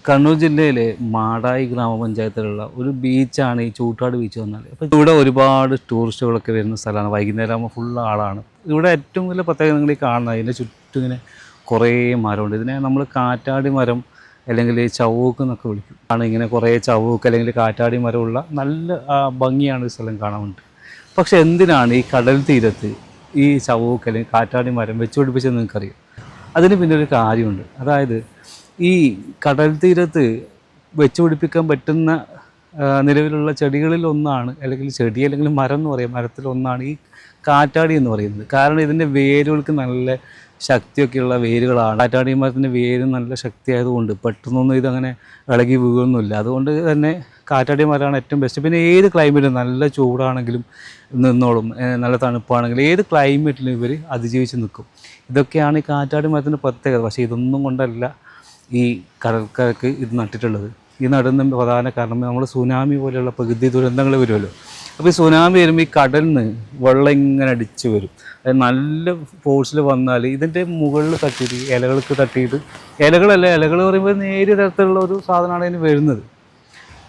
കണ്ണൂർ ജില്ലയിലെ മാടായി ഗ്രാമപഞ്ചായത്തിലുള്ള ഒരു ബീച്ചാണ് ഈ ചൂട്ടാട് ബീച്ച് വന്നാൽ. അപ്പോൾ ഇവിടെ ഒരുപാട് ടൂറിസ്റ്റുകളൊക്കെ വരുന്ന സ്ഥലമാണ്. വൈകുന്നേരം ആകുമ്പോൾ ഫുൾ ആളാണ്. ഇവിടെ ഏറ്റവും വലിയ പ്രത്യേകത നിങ്ങൾ ഈ കാണുന്നത് അതിൻ്റെ ചുറ്റും ഇങ്ങനെ കുറേ മരമുണ്ട്. ഇതിനെ നമ്മൾ കാറ്റാടി മരം അല്ലെങ്കിൽ ചവൂക്ക് എന്നൊക്കെ വിളിക്കും. ആണ് ഇങ്ങനെ കുറേ ചവൂക്ക് അല്ലെങ്കിൽ കാറ്റാടി മരമുള്ള നല്ല ഭംഗിയാണ് ഈ സ്ഥലം കാണാൻ വേണ്ടി. പക്ഷേ എന്തിനാണ് ഈ കടൽ തീരത്ത് ഈ ചവൂക്ക് അല്ലെങ്കിൽ കാറ്റാടി മരം വെച്ച് പിടിപ്പിച്ചതെന്ന് നിങ്ങൾക്കറിയാം. അതിന് പിന്നെ ഒരു കാര്യമുണ്ട്. അതായത് ഈ കടൽ തീരത്ത് വെച്ച് പിടിപ്പിക്കാൻ പറ്റുന്ന നിലവിലുള്ള ചെടികളിൽ ഒന്നാണ്, അല്ലെങ്കിൽ ചെടി അല്ലെങ്കിൽ മരം എന്ന് പറയും, മരത്തിലൊന്നാണ് ഈ കാറ്റാടി എന്ന് പറയുന്നത്. കാരണം ഇതിൻ്റെ വേരുകൾക്ക് നല്ല ശക്തിയൊക്കെയുള്ള വേരുകളാണ്. കാറ്റാടി മരത്തിൻ്റെ വേര് നല്ല ശക്തിയായതുകൊണ്ട് പെട്ടെന്നൊന്നും ഇതങ്ങനെ ഇളകി വീഴുന്നില്ല. അതുകൊണ്ട് തന്നെ കാറ്റാടി മരമാണ് ഏറ്റവും ബെസ്റ്റ്. പിന്നെ ഏത് ക്ലൈമറ്റും, നല്ല ചൂടാണെങ്കിലും നിന്നോളും, നല്ല തണുപ്പാണെങ്കിലും ഏത് ക്ലൈമറ്റിലും ഇവർ അതിജീവിച്ച് നിൽക്കും. ഇതൊക്കെയാണ് ഈ കാറ്റാടി മരത്തിൻ്റെ പ്രത്യേകത. പക്ഷേ ഇതൊന്നും കൊണ്ടല്ല ഈ കടൽക്കരക്ക് ഇത് നട്ടിട്ടുള്ളത്. ഈ നടുന്ന പ്രധാന കാരണം നമ്മൾ സുനാമി പോലെയുള്ള പ്രകൃതി ദുരന്തങ്ങൾ വരുമല്ലോ. അപ്പോൾ ഈ സുനാമി വരുമ്പോൾ ഈ കടലിൽ നിന്ന് വെള്ളം ഇങ്ങനെ അടിച്ച് വരും. അത് നല്ല ഫോഴ്സിൽ വന്നാൽ ഇതിൻ്റെ മുകളിൽ തട്ടിയിട്ട് ഇലകൾക്ക് തട്ടിയിട്ട്, ഇലകൾ പറയുമ്പോൾ നേരിയ തരത്തിലുള്ള ഒരു സാധനമാണ് അതിന് വരുന്നത്.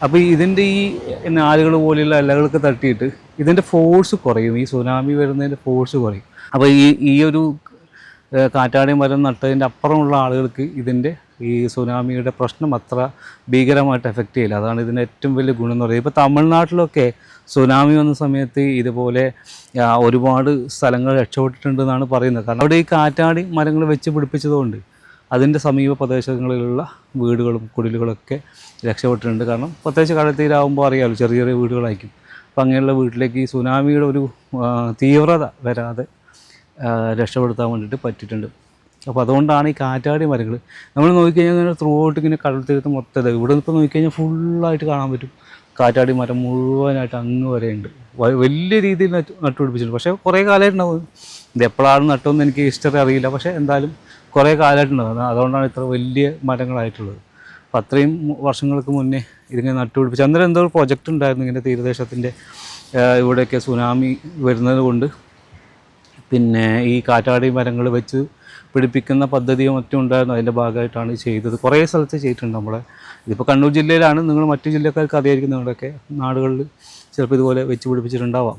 അപ്പോൾ ഇതിൻ്റെ ഈ നാലുകൾ പോലെയുള്ള ഇലകൾക്ക് തട്ടിയിട്ട് ഇതിൻ്റെ ഫോഴ്സ് കുറയും, ഈ സുനാമി വരുന്നതിൻ്റെ ഫോഴ്സ് കുറയും. അപ്പോൾ ഈ ഒരു കാറ്റാടി മരം നട്ടതിൻ്റെ അപ്പുറമുള്ള ആളുകൾക്ക് ഇതിൻ്റെ ഈ സുനാമിയുടെ പ്രശ്നം അത്ര ഭീകരമായിട്ട് എഫക്റ്റ് ചെയ്യില്ല. അതാണ് ഇതിൻ്റെ ഏറ്റവും വലിയ ഗുണം എന്ന് പറയുന്നത്. ഇപ്പോൾ തമിഴ്നാട്ടിലൊക്കെ സുനാമി വന്ന സമയത്ത് ഇതുപോലെ ഒരുപാട് സ്ഥലങ്ങൾ രക്ഷപ്പെട്ടിട്ടുണ്ടെന്നാണ് പറയുന്നത്. കാരണം അവിടെ ഈ കാറ്റാടി മരങ്ങൾ വെച്ച് പിടിപ്പിച്ചതുകൊണ്ട് അതിൻ്റെ സമീപ പ്രദേശങ്ങളിലുള്ള വീടുകളും കുടിലുകളൊക്കെ രക്ഷപ്പെട്ടിട്ടുണ്ട്. കാരണം പ്രത്യേകിച്ച് കടൽത്തീരാകുമ്പോൾ അറിയാമല്ലോ, ചെറിയ ചെറിയ വീടുകളായിരിക്കും. അപ്പോൾ അങ്ങനെയുള്ള വീട്ടിലേക്ക് ഈ സുനാമിയുടെ ഒരു തീവ്രത വരാതെ രക്ഷപ്പെടുത്താൻ വേണ്ടിയിട്ട് പറ്റിയിട്ടുണ്ട്. അപ്പോൾ അതുകൊണ്ടാണ് ഈ കാറ്റാടി മരങ്ങൾ നമ്മൾ നോക്കിക്കഴിഞ്ഞാൽ ഇങ്ങനെ ത്രൂ ഔട്ട് ഇങ്ങനെ കടൽ തീരത്ത് മൊത്തം ഇവിടെ ഇപ്പോൾ നോക്കിക്കഴിഞ്ഞാൽ ഫുള്ളായിട്ട് കാണാൻ പറ്റും. കാറ്റാടി മരം മുഴുവനായിട്ട് അങ്ങ് വരെയുണ്ട്. വലിയ രീതിയിൽ നട്ടുപിടിപ്പിച്ചിട്ടുണ്ട്. പക്ഷേ കുറേ കാലമായിട്ടുണ്ടാവും. ഇത് എപ്പോഴാണ് നട്ടതെന്ന് എനിക്ക് ഹിസ്റ്ററി അറിയില്ല. പക്ഷേ എന്തായാലും കുറേ കാലമായിട്ടുണ്ടാവും. അതുകൊണ്ടാണ് ഇത്ര വലിയ മരങ്ങളായിട്ടുള്ളത്. അപ്പോൾ അത്രയും വർഷങ്ങൾക്ക് മുന്നേ ഇതിങ്ങനെ നട്ടുപിടിപ്പിച്ചു. അന്നേരം എന്തോ ഒരു പ്രൊജക്റ്റ് ഉണ്ടായിരുന്നു ഇങ്ങനെ തീരദേശത്തിൻ്റെ ഇവിടെയൊക്കെ സുനാമി വരുന്നത് കൊണ്ട് പിന്നെ ഈ കാറ്റാടി മരങ്ങൾ വെച്ച് പിടിപ്പിക്കുന്ന പദ്ധതിയോ മറ്റും ഉണ്ടായിരുന്നു. അതിൻ്റെ ഭാഗമായിട്ടാണ് ചെയ്തത്. കുറേ സ്ഥലത്ത് ചെയ്തിട്ടുണ്ട്. നമ്മളെ ഇതിപ്പോൾ കണ്ണൂർ ജില്ലയിലാണ്. നിങ്ങൾ മറ്റു ജില്ലക്കാർക്ക് അറിയായിരിക്കും. നിങ്ങളുടെയൊക്കെ നാടുകളിൽ ചിലപ്പോൾ ഇതുപോലെ വെച്ച് പിടിപ്പിച്ചിട്ടുണ്ടാവാം.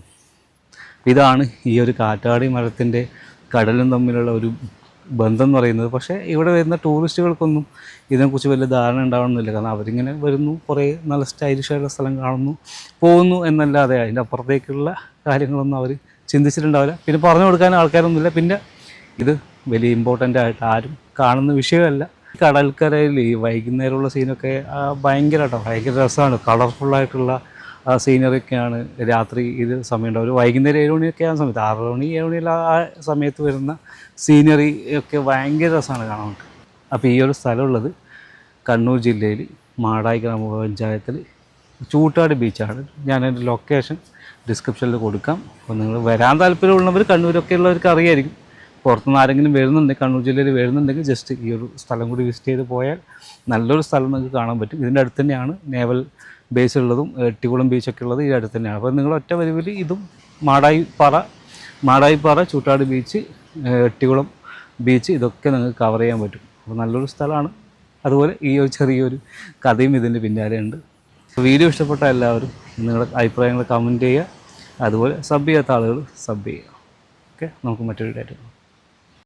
ഇതാണ് ഈ ഒരു കാറ്റാടി മരത്തിൻ്റെ കടലും തമ്മിലുള്ള ഒരു ബന്ധം എന്ന് പറയുന്നത്. പക്ഷേ ഇവിടെ വരുന്ന ടൂറിസ്റ്റുകൾക്കൊന്നും ഇതിനെക്കുറിച്ച് വലിയ ധാരണ ഉണ്ടാവണമെന്നില്ല. കാരണം അവരിങ്ങനെ വരുന്നു, കുറേ നല്ല സ്റ്റൈലിഷായിട്ടുള്ള സ്ഥലം കാണുന്നു, പോകുന്നു എന്നല്ലാതെ അതിൻ്റെ അപ്പുറത്തേക്കുള്ള കാര്യങ്ങളൊന്നും അവർ ചിന്തിച്ചിട്ടുണ്ടാവില്ല. പിന്നെ പറഞ്ഞു കൊടുക്കാൻ ആൾക്കാരൊന്നുമില്ല. പിന്നെ ഇത് വലിയ ഇമ്പോർട്ടൻ്റ് ആയിട്ട് ആരും കാണുന്ന വിഷയമല്ല. കടൽക്കരയിൽ ഈ വൈകുന്നേരമുള്ള സീനൊക്കെ ഭയങ്കര രസമാണ്. കളർഫുള്ളായിട്ടുള്ള സീനറിയൊക്കെയാണ് രാത്രി ഇത് സമയമുണ്ടാവും. ഒരു വൈകുന്നേരം 7 മണിയൊക്കെ ആ സമയത്ത്, 6 മണി 7 മണിയുള്ള ആ സമയത്ത് വരുന്ന സീനറി ഒക്കെ ഭയങ്കര രസമാണ് കാണാൻ. അപ്പോൾ ഈ ഒരു സ്ഥലമുള്ളത് കണ്ണൂർ ജില്ലയിൽ മാടായി ഗ്രാമപഞ്ചായത്തിൽ ചൂട്ടാട് ബീച്ചാണ്. ഞാനതിൻ്റെ ലൊക്കേഷൻ ഡിസ്ക്രിപ്ഷനിൽ കൊടുക്കാം. അപ്പോൾ നിങ്ങൾ വരാൻ താല്പര്യമുള്ളവർ, കണ്ണൂരൊക്കെ ഉള്ളവർക്ക് അറിയായിരിക്കും. പുറത്തുനിന്ന് ആരെങ്കിലും വരുന്നുണ്ടെങ്കിൽ, കണ്ണൂർ ജില്ലയിൽ വരുന്നുണ്ടെങ്കിൽ ജസ്റ്റ് ഈ ഒരു സ്ഥലം കൂടി വിസിറ്റ് ചെയ്ത് പോയാൽ നല്ലൊരു സ്ഥലം നിങ്ങൾക്ക് കാണാൻ പറ്റും. ഇതിൻ്റെ അടുത്ത് തന്നെയാണ് നേവൽ ബേസ് ഉള്ളതും എട്ടിക്കുളം ബീച്ചൊക്കെ ഉള്ളത് ഈ അടുത്ത് തന്നെയാണ്. അപ്പോൾ നിങ്ങൾ ഒറ്റ വരിവിൽ ഇതും മാടായിപ്പാറ, ചൂട്ടാട് ബീച്ച്, എട്ടിക്കുളം ബീച്ച് ഇതൊക്കെ നിങ്ങൾക്ക് കവർ ചെയ്യാൻ പറ്റും. അപ്പോൾ നല്ലൊരു സ്ഥലമാണ്. അതുപോലെ ഈ ഒരു ചെറിയൊരു കഥയും ഇതിൻ്റെ പിന്നാലെ ഉണ്ട്. വീഡിയോ ഇഷ്ടപ്പെട്ട എല്ലാവരും നിങ്ങളുടെ അഭിപ്രായങ്ങൾ കമൻറ്റ് ചെയ്യുക. അതുപോലെ സബ് ചെയ്യാത്ത ആളുകൾ സബ് ചെയ്യുക. ഓക്കെ, നമുക്ക് മറ്റൊരു ഡേറ്റ്